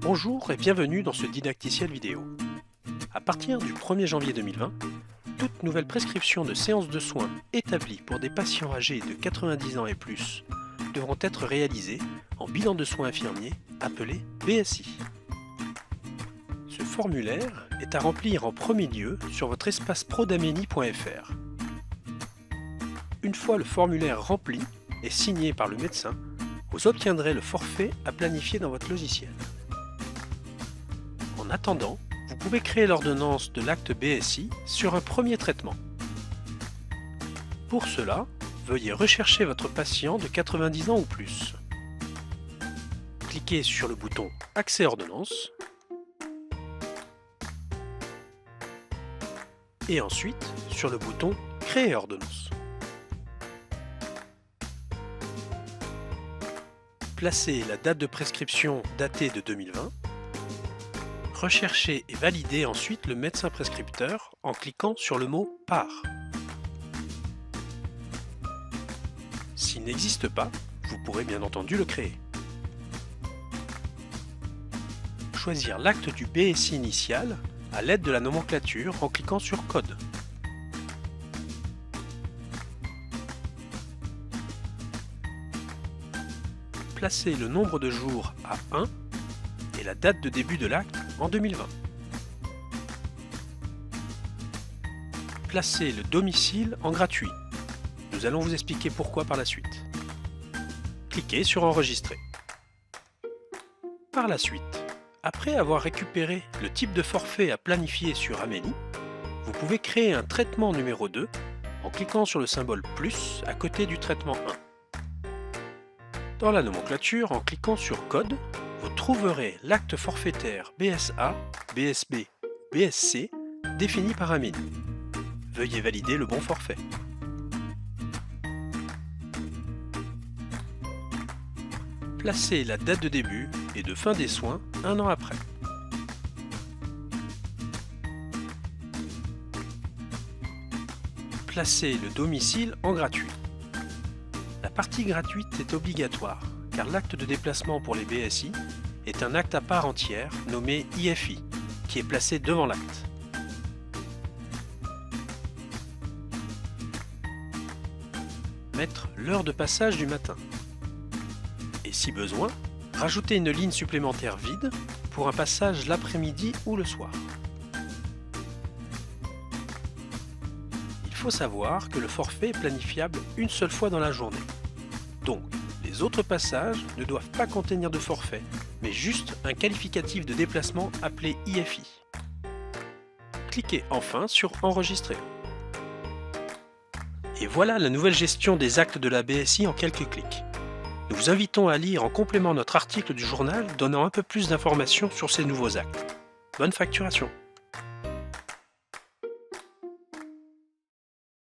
Bonjour et bienvenue dans ce didacticiel vidéo. À partir du 1er janvier 2020, toute nouvelle prescription de séance de soins établie pour des patients âgés de 90 ans et plus devront être réalisées en bilan de soins infirmiers appelé BSI. Ce formulaire est à remplir en premier lieu sur votre espace prodameni.fr. Une fois le formulaire rempli et signé par le médecin, vous obtiendrez le forfait à planifier dans votre logiciel. En attendant, vous pouvez créer l'ordonnance de l'acte BSI sur un premier traitement. Pour cela, veuillez rechercher votre patient de 90 ans ou plus. Cliquez sur le bouton « Accès ordonnance » et ensuite sur le bouton « Créer ordonnance ». Placez la date de prescription datée de 2020. Recherchez et validez ensuite le médecin prescripteur en cliquant sur le mot « Par ». S'il n'existe pas, vous pourrez bien entendu le créer. Choisir l'acte du BSI initial à l'aide de la nomenclature en cliquant sur « Code ». Placez le nombre de jours à 1 et la date de début de l'acte en 2020. Placez le domicile en gratuit. Nous allons vous expliquer pourquoi par la suite. Cliquez sur Enregistrer. Par la suite, après avoir récupéré le type de forfait à planifier sur Ameni, vous pouvez créer un traitement numéro 2 en cliquant sur le symbole plus à côté du traitement 1. Dans la nomenclature, en cliquant sur Code, vous trouverez l'acte forfaitaire BSA, BSB, BSC défini par Ameni. Veuillez valider le bon forfait. Placez la date de début et de fin des soins un an après. Placez le domicile en gratuit. La partie gratuite est obligatoire, car l'acte de déplacement pour les BSI est un acte à part entière nommé IFI, qui est placé devant l'acte. Mettre l'heure de passage du matin. Et si besoin, rajouter une ligne supplémentaire vide pour un passage l'après-midi ou le soir. Il faut savoir que le forfait est planifiable une seule fois dans la journée. Donc, les autres passages ne doivent pas contenir de forfait, mais juste un qualificatif de déplacement appelé IFI. Cliquez enfin sur Enregistrer. Et voilà la nouvelle gestion des actes de la BSI en quelques clics. Nous vous invitons à lire en complément notre article du journal donnant un peu plus d'informations sur ces nouveaux actes. Bonne facturation!